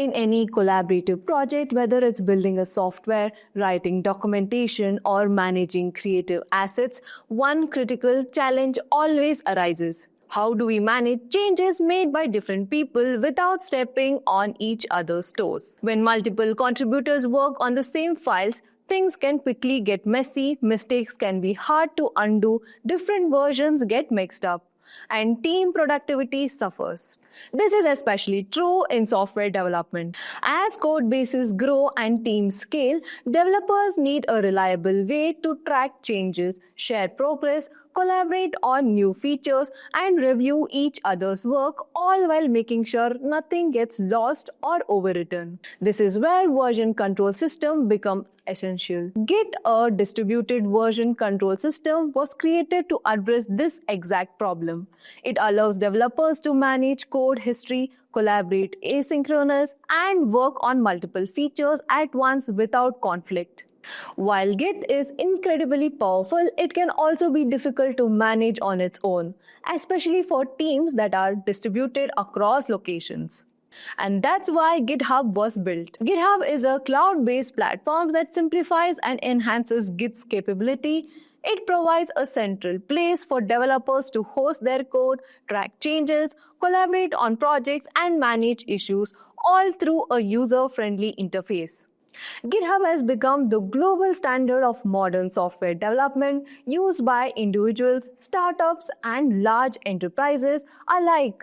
In any collaborative project, whether it's building a software, writing documentation, or managing creative assets, one critical challenge always arises. How do we manage changes made by different people without stepping on each other's toes? When multiple contributors work on the same files, things can quickly get messy, mistakes can be hard to undo, different versions get mixed up, and team productivity suffers. This is especially true in software development. As code bases grow and teams scale, developers need a reliable way to track changes, share progress, collaborate on new features, and review each other's work, all while making sure nothing gets lost or overwritten. This is where version control system becomes essential. Git, a distributed version control system, was created to address this exact problem. It allows developers to manage code history, collaborate asynchronous, and work on multiple features at once without conflict. While Git is incredibly powerful, it can also be difficult to manage on its own, especially for teams that are distributed across locations. And that's why GitHub was built. GitHub is a cloud-based platform that simplifies and enhances Git's capability. It provides a central place for developers to host their code, track changes, collaborate on projects, and manage issues, all through a user-friendly interface. GitHub has become the global standard of modern software development, used by individuals, startups, and large enterprises alike.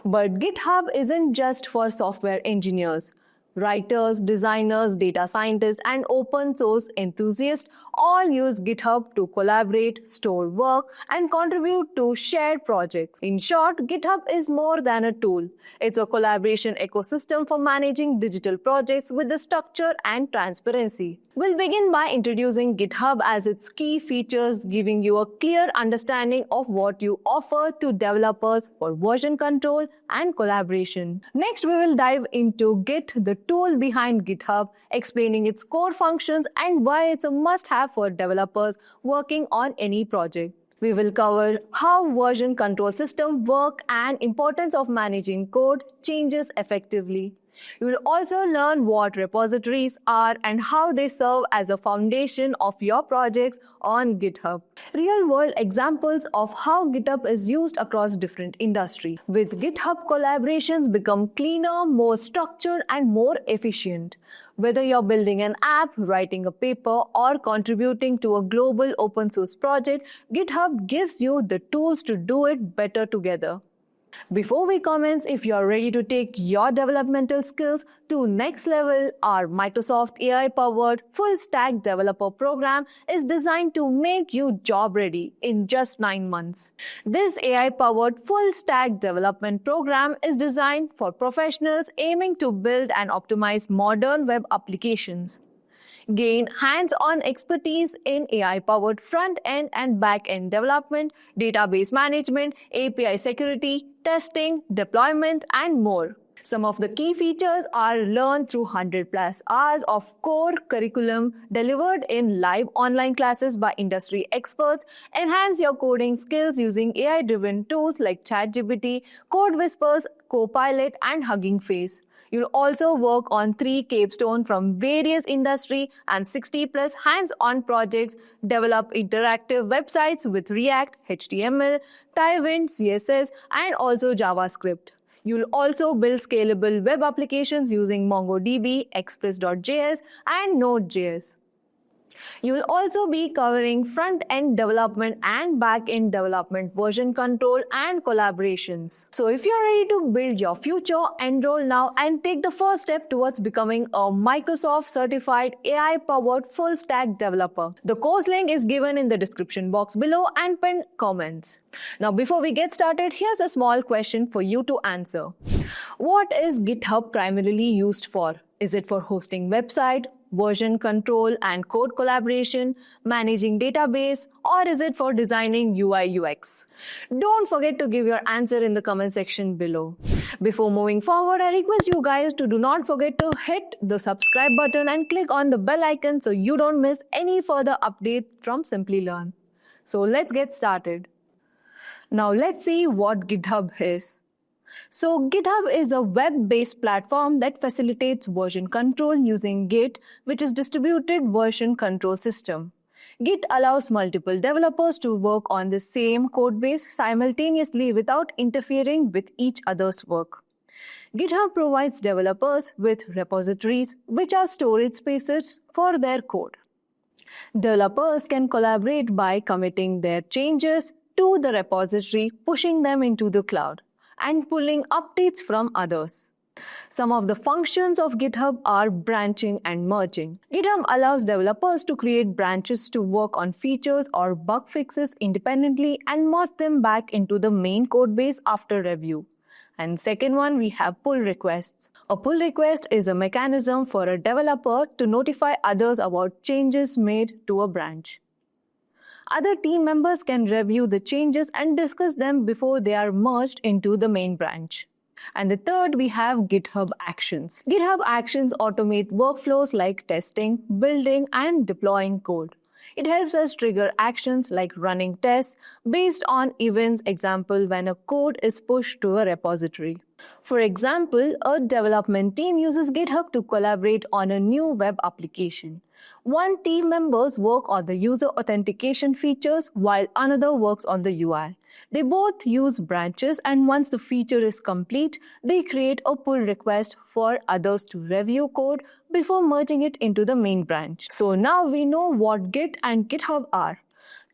But GitHub isn't just for software engineers. Writers, designers, data scientists, and open source enthusiasts all use GitHub to collaborate, store work, and contribute to shared projects. In short, GitHub is more than a tool. It's a collaboration ecosystem for managing digital projects with the structure and transparency. We'll begin by introducing GitHub as its key features, giving you a clear understanding of what you offer to developers for version control and collaboration. Next, we will dive into Git, the tool behind GitHub, explaining its core functions and why it's a must-have for developers working on any project. We will cover how version control systems work and importance of managing code changes effectively. You will also learn what repositories are and how they serve as a foundation of your projects on GitHub. Real-world examples of how GitHub is used across different industries. With GitHub, collaborations become cleaner, more structured, and more efficient. Whether you're building an app, writing a paper, or contributing to a global open source project, GitHub gives you the tools to do it better together. Before we commence, if you are ready to take your developmental skills to next level, our Microsoft AI-powered full-stack developer program is designed to make you job-ready in just 9 months. This AI-powered full-stack development program is designed for professionals aiming to build and optimize modern web applications. Gain hands-on expertise in AI-powered front-end and back-end development, database management, API security, testing, deployment, and more. Some of the key features are learned through 100+ hours of core curriculum delivered in live online classes by industry experts. Enhance your coding skills using AI-driven tools like ChatGPT, Code Whispers, Copilot, and Hugging Face. You'll also work on 3 capstone from various industry and 60+ hands-on projects, develop interactive websites with React, HTML, Tailwind, CSS, and also JavaScript. You'll also build scalable web applications using MongoDB, Express.js, and Node.js. You will also be covering front-end development and back-end development, version control, and collaborations. So if you're ready to build your future, enroll now and take the first step towards becoming a Microsoft certified AI-powered full-stack developer. The course link is given in the description box below and pinned comments. Now before we get started, here's a small question for you to answer. What is GitHub primarily used for? Is it for hosting website, version control and code collaboration, managing database, or is it for designing UI UX? Don't forget to give your answer in the comment section below. Before moving forward, I request you guys to do not forget to hit the subscribe button and click on the bell icon so you don't miss any further update from Simplilearn. So let's get started. Now let's see what GitHub is. So, GitHub is a web-based platform that facilitates version control using Git, which is distributed version control system. Git allows multiple developers to work on the same codebase simultaneously without interfering with each other's work. GitHub provides developers with repositories, which are storage spaces for their code. Developers can collaborate by committing their changes to the repository, pushing them into the cloud, and pulling updates from others. Some of the functions of GitHub are branching and merging. GitHub allows developers to create branches to work on features or bug fixes independently and merge them back into the main codebase after review. And second one, we have pull requests. A pull request is a mechanism for a developer to notify others about changes made to a branch. Other team members can review the changes and discuss them before they are merged into the main branch. And the third, we have GitHub Actions. GitHub Actions automate workflows like testing, building, and deploying code. It helps us trigger actions like running tests based on events, example when a code is pushed to a repository. For example, a development team uses GitHub to collaborate on a new web application. One team members work on the user authentication features while another works on the UI. They both use branches, and once the feature is complete, they create a pull request for others to review code before merging it into the main branch. So now we know what Git and GitHub are.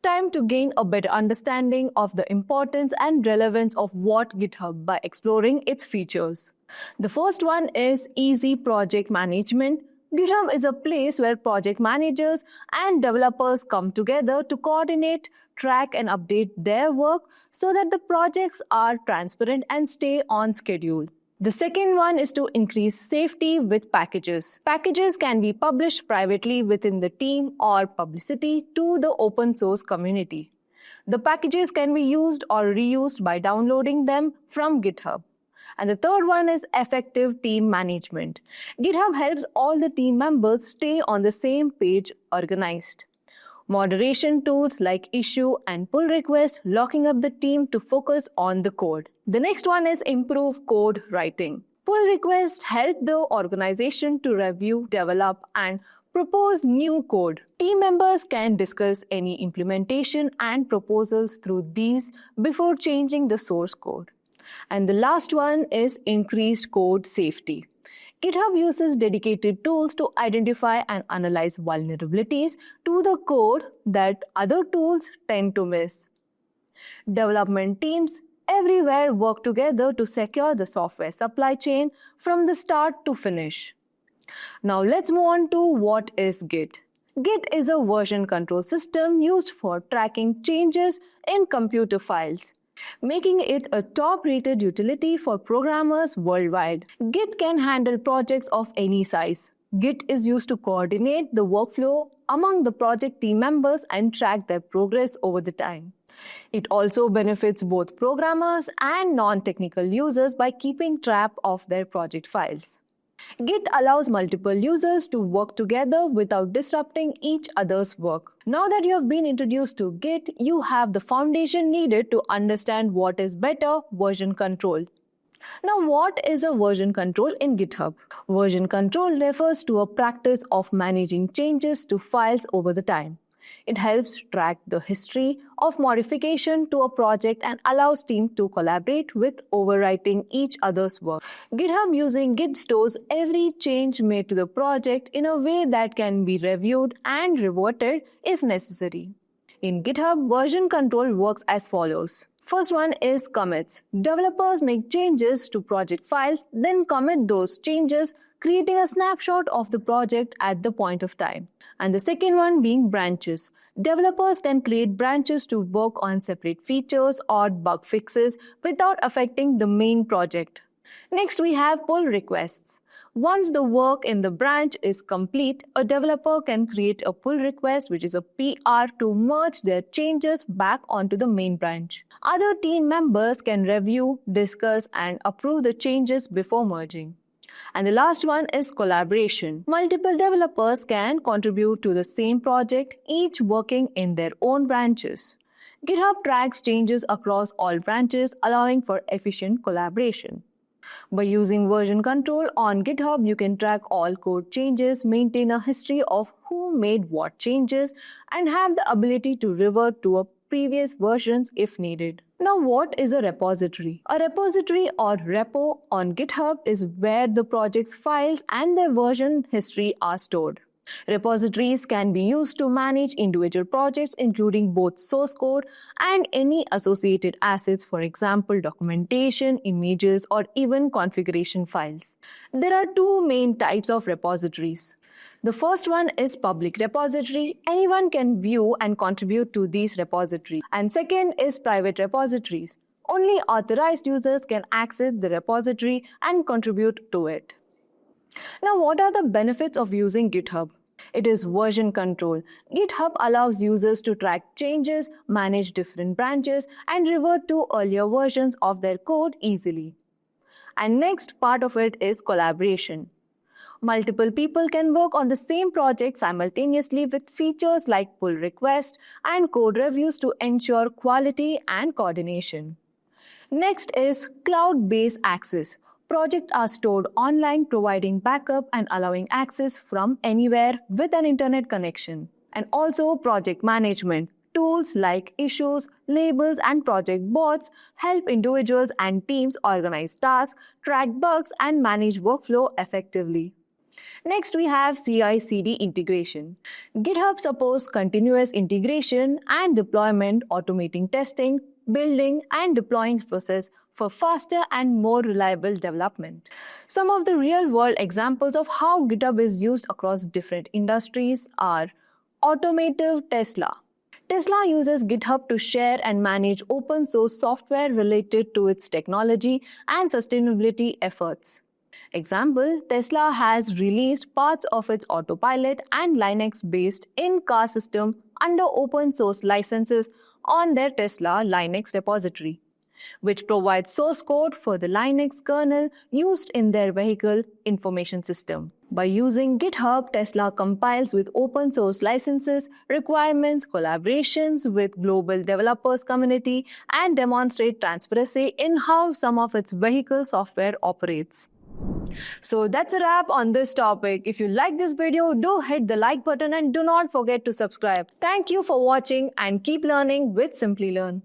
Time to gain a better understanding of the importance and relevance of what GitHub by exploring its features. The first one is easy project management. GitHub is a place where project managers and developers come together to coordinate, track, and update their work so that the projects are transparent and stay on schedule. The second one is to increase safety with packages. Packages can be published privately within the team or publicity to the open source community. The packages can be used or reused by downloading them from GitHub. And the third one is effective team management. GitHub helps all the team members stay on the same page, organized. Moderation tools like issue and pull request, locking up the team to focus on the code. The next one is improve code writing. Pull requests help the organization to review, develop, and propose new code. Team members can discuss any implementation and proposals through these before changing the source code. And the last one is increased code safety. GitHub uses dedicated tools to identify and analyze vulnerabilities to the code that other tools tend to miss. Development teams everywhere work together to secure the software supply chain from the start to finish. Now let's move on to what is Git. Git is a version control system used for tracking changes in computer files, making it a top-rated utility for programmers worldwide. Git can handle projects of any size. Git is used to coordinate the workflow among the project team members and track their progress over the time. It also benefits both programmers and non-technical users by keeping track of their project files. Git allows multiple users to work together without disrupting each other's work. Now that you have been introduced to Git, you have the foundation needed to understand what is better version control. Now, what is a version control in GitHub? Version control refers to a practice of managing changes to files over the time. It helps track the history of modification to a project and allows teams to collaborate with overwriting each other's work. GitHub using Git stores every change made to the project in a way that can be reviewed and reverted if necessary. In GitHub, version control works as follows. First one is commits. Developers make changes to project files, then commit those changes, creating a snapshot of the project at the point of time. And the second one being branches. Developers can create branches to work on separate features or bug fixes without affecting the main project. Next, we have pull requests. Once the work in the branch is complete, a developer can create a pull request, which is a PR, to merge their changes back onto the main branch. Other team members can review, discuss, and approve the changes before merging. And the last one is collaboration. Multiple developers can contribute to the same project, each working in their own branches. GitHub tracks changes across all branches, allowing for efficient collaboration. By using version control on GitHub, you can track all code changes, maintain a history of who made what changes, and have the ability to revert to a previous versions if needed. Now, what is a repository? A repository or repo on GitHub is where the project's files and their version history are stored. Repositories can be used to manage individual projects, including both source code and any associated assets, for example, documentation, images, or even configuration files. There are two main types of repositories. The first one is public repository. Anyone can view and contribute to these repositories. And second is private repositories. Only authorized users can access the repository and contribute to it. Now, what are the benefits of using GitHub? It is version control. GitHub allows users to track changes, manage different branches, and revert to earlier versions of their code easily. And next part of it is collaboration. Multiple people can work on the same project simultaneously with features like pull requests and code reviews to ensure quality and coordination. Next is cloud-based access. Projects are stored online, providing backup and allowing access from anywhere with an internet connection. And also project management. Tools like issues, labels, and project boards help individuals and teams organize tasks, track bugs, and manage workflow effectively. Next, we have CI/CD integration. GitHub supports continuous integration and deployment, automating testing, building, and deploying process for faster and more reliable development. Some of the real-world examples of how GitHub is used across different industries are automotive Tesla. Tesla uses GitHub to share and manage open source software related to its technology and sustainability efforts. Example, Tesla has released parts of its autopilot and Linux-based in-car system under open source licenses on their Tesla Linux repository, which provides source code for the Linux kernel used in their vehicle information system. By using GitHub, Tesla compiles with open source licenses, requirements, collaborations with global developers community, and demonstrate transparency in how some of its vehicle software operates. So that's a wrap on this topic. If you like this video, do hit the like button and do not forget to subscribe. Thank you for watching and keep learning with Simplilearn.